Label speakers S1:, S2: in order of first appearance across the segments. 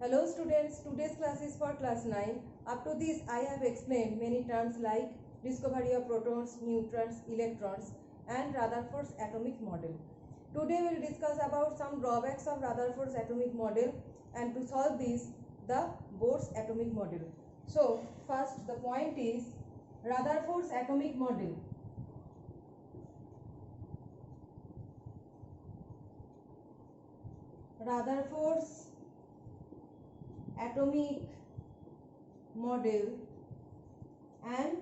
S1: Hello students, today's class is for class 9. Up to this I have explained many terms like discovery of protons, neutrons, electrons and Rutherford's atomic model. Today we will discuss about some drawbacks of Rutherford's atomic model, and to solve this the Bohr's atomic model. So first the point is Rutherford's atomic model. Rutherford's atomic model and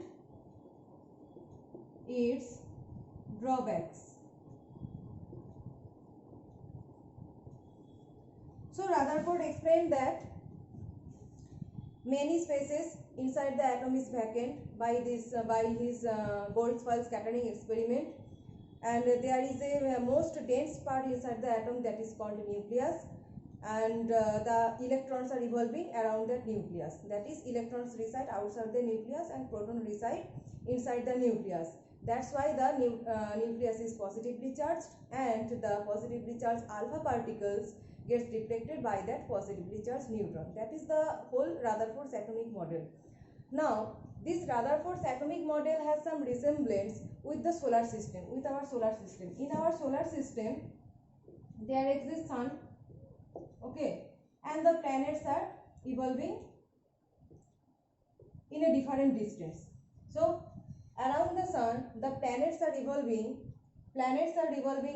S1: its drawbacks. So Rutherford explained that many spaces inside the atom is vacant by his Bohr-Feld scattering experiment, and there is a most dense part inside the atom, that is called nucleus, and the electrons are revolving around that nucleus. That is, electrons reside outside the nucleus and proton reside inside the nucleus. That's why the nucleus is positively charged, and the positively charged alpha particles gets deflected by that positively charged neutron. That is the whole Rutherford's atomic model. Now this Rutherford's atomic model has some resemblance with the solar system, with our solar system. In our solar system there exists sun, okay, and the planets are evolving in a different distance. So around the sun the planets are revolving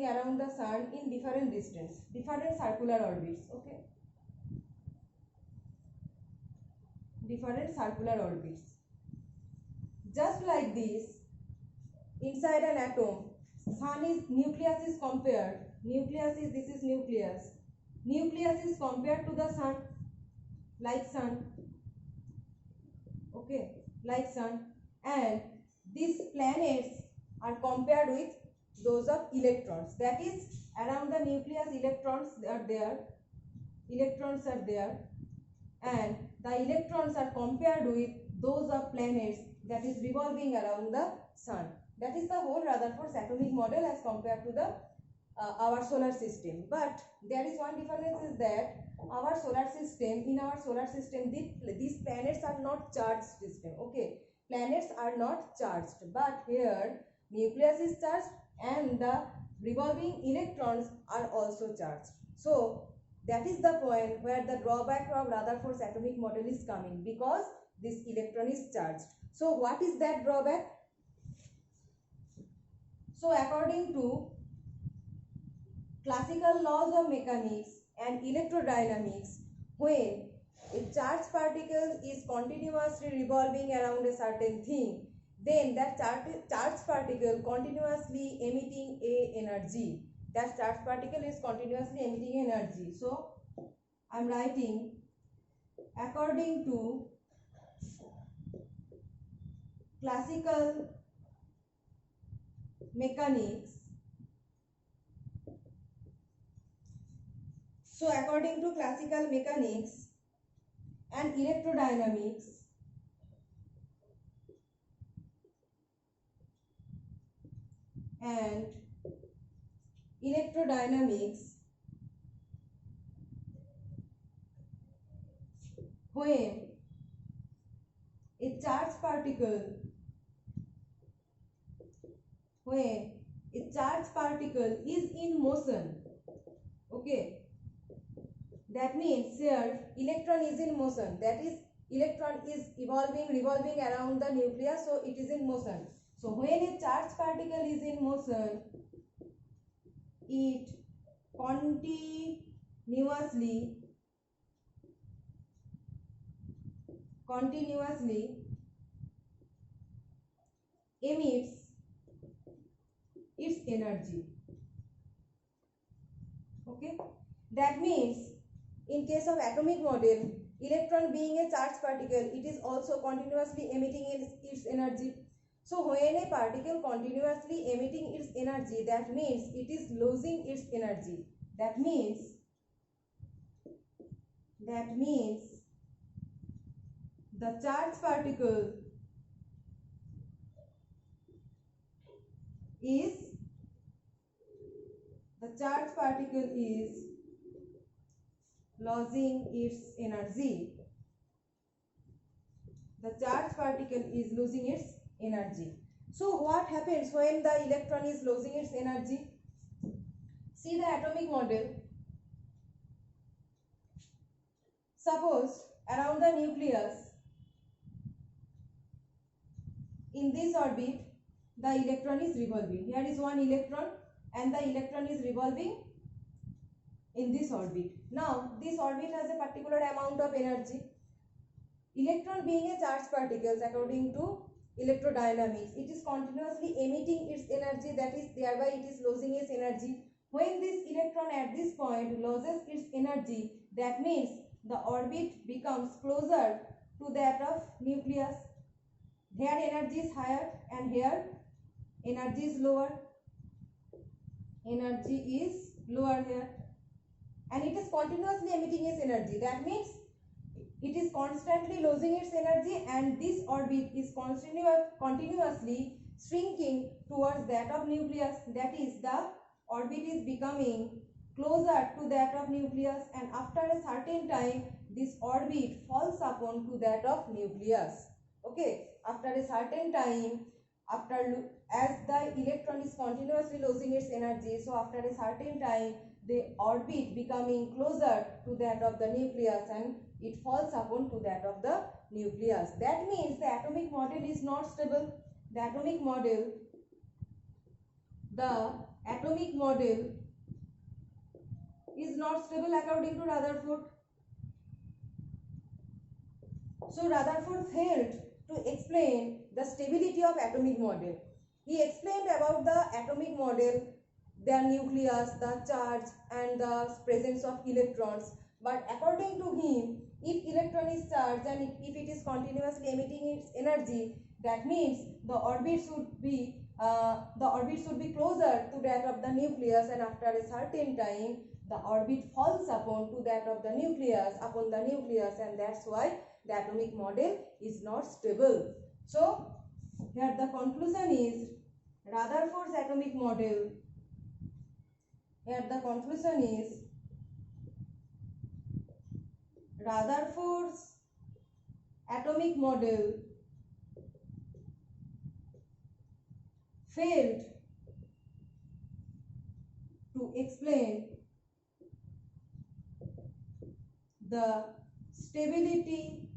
S1: around the sun in different distance, different circular orbits, okay, different circular orbits. Just like this, inside an atom, nucleus is compared, this is nucleus is compared to the sun, like sun, okay, like sun, and these planets are compared with those of electrons. That is, around the nucleus electrons are there, and the electrons are compared with those of planets that is revolving around the sun. That is the whole Rutherford's atomic model as compared to the our solar system. But there is one difference, is that in our solar system these planets are not charged system, okay, planets are not charged, but here nucleus is charged and the revolving electrons are also charged. So that is the point where the drawback of Rutherford's atomic model is coming, because this electron is charged. So what is that drawback? So according to classical laws of mechanics and electrodynamics, when a charged particle is continuously revolving around a certain thing, then that charged particle continuously emitting a energy. That charged particle is continuously emitting energy. So I am writing, according to classical mechanics, so according to classical mechanics and electrodynamics, when a charged particle is in motion, okay, that means here electron is in motion, that is, electron is revolving around the nucleus, so it is in motion. So when a charged particle is in motion, it continuously emits its energy, okay. That means in case of atomic model, electron being a charged particle, it is also continuously emitting its energy. So when a particle continuously emitting its energy, that means it is losing its energy. That means the charged particle is losing its energy. The charged particle is losing its energy. So what happens when the electron is losing its energy? See the atomic model. Suppose around the nucleus, in this orbit, the electron is revolving. Here is one electron and the electron is revolving in this orbit. Now this orbit has a particular amount of energy. Electron being a charged particles, according to electrodynamics, it is continuously emitting its energy, that is thereby it is losing its energy. When this electron at this point loses its energy, that means the orbit becomes closer to that of nucleus. Here energy is higher and here energy is lower. Energy is lower here, and it is continuously emitting its energy. That means it is constantly losing its energy, and this orbit is continuously shrinking towards that of nucleus. That is, the orbit is becoming closer to that of nucleus, and after a certain time this orbit falls upon to that of nucleus. Okay, after a certain time, as the electron is continuously losing its energy, so after a certain time the orbit becoming closer to that of the nucleus and it falls upon to that of the nucleus. That means the atomic model is not stable. The atomic model is not stable according to Rutherford. So Rutherford failed to explain the stability of atomic model. He explained about the atomic model, their nucleus, the charge and the presence of electrons. But according to him, if electron is charged and if it is continuously emitting its energy, that means the orbit should be closer to that of the nucleus, and after a certain time the orbit falls upon to that of the nucleus, and that's why the atomic model is not stable. So here the conclusion is Rutherford's atomic model. Here the conclusion is Rutherford's atomic model failed to explain the stability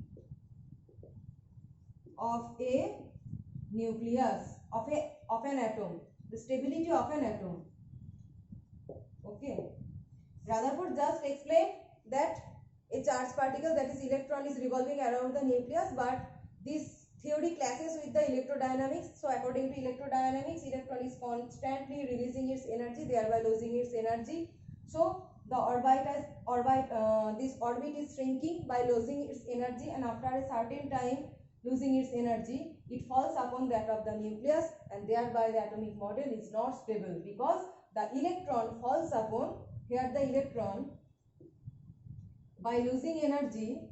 S1: of a nucleus, of an atom, the stability of an atom. Okay, Rutherford just explained that a charged particle, that is electron, is revolving around the nucleus, but this theory clashes with the electrodynamics. So according to electrodynamics, electron is constantly releasing its energy, thereby losing its energy. So the this orbit is shrinking by losing its energy, and after a certain time losing its energy, it falls upon that of the nucleus, and thereby the atomic model is not stable, because the electron falls upon, here the electron, by losing energy,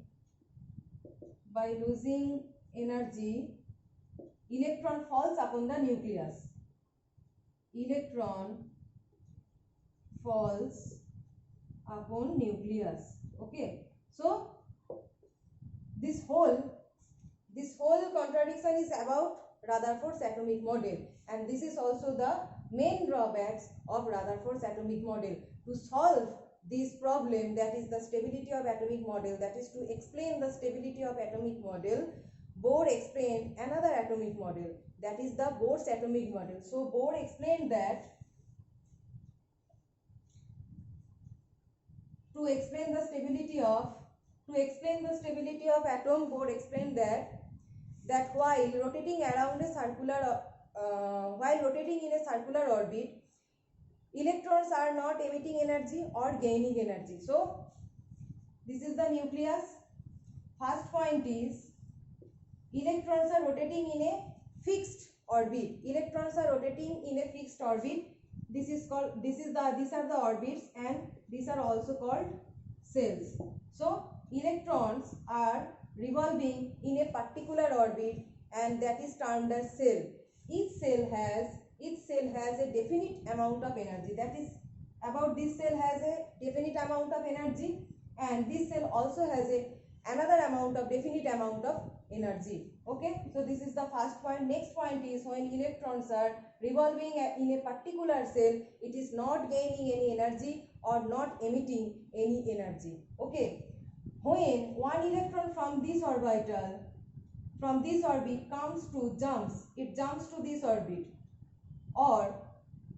S1: electron falls upon the nucleus. Electron falls upon nucleus. Okay, so this whole contradiction is about Rutherford's atomic model, and this is also the main drawbacks of Rutherford's atomic model. To solve this problem, that is the stability of atomic model, that is to explain the stability of atomic model, Bohr explained another atomic model, that is the Bohr's atomic model. So Bohr explained that to explain the stability of atom, Bohr explained that while rotating in a circular orbit, electrons are not emitting energy or gaining energy. So this is the nucleus. First point is electrons are rotating in a fixed orbit. These are the orbits, and these are also called cells. So electrons are revolving in a particular orbit, and that is termed as cell. Each cell has a definite amount of energy. That is, about this cell has a definite amount of energy, and this cell also has another definite amount of energy. Okay, so this is the first point. Next point is when electrons are revolving in a particular cell, it is not gaining any energy or not emitting any energy. Okay, when one electron from this orbit it jumps to this orbit, or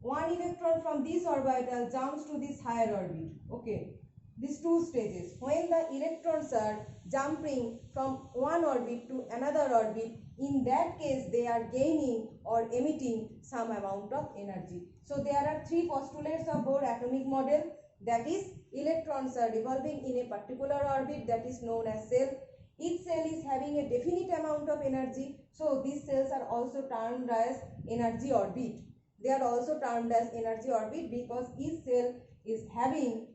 S1: one electron from this orbital jumps to this higher orbit. Okay, these two stages. When the electrons are jumping from one orbit to another orbit, in that case they are gaining or emitting some amount of energy. So there are three postulates of Bohr atomic model, that is electrons are revolving in a particular orbit, that is known as cell. Each cell is having a definite amount of energy, so these cells are also termed as energy orbit. They are also termed as energy orbit because each cell is having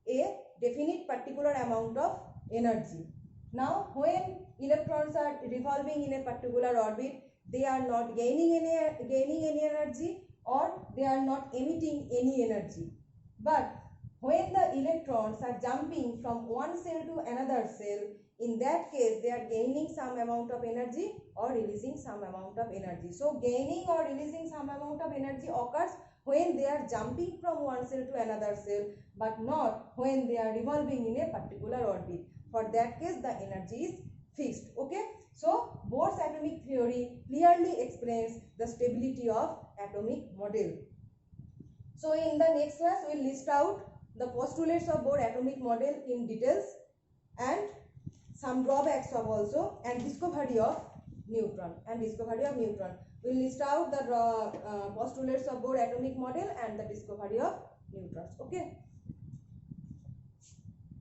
S1: a definite particular amount of energy. Now when electrons are revolving in a particular orbit, they are not gaining any energy or they are not emitting any energy. But when the electrons are jumping from one cell to another cell, in that case they are gaining some amount of energy or releasing some amount of energy. So gaining or releasing some amount of energy occurs when they are jumping from one cell to another cell, but not when they are revolving in a particular orbit. For that case the energy is fixed. Okay, so Bohr's atomic theory clearly explains the stability of atomic model. So in the next class we will list out the postulates of Bohr atomic model in details and some drawbacks of also and discovery of neutron. We will list out the postulates of Bohr atomic model and the discovery of neutrons. Okay.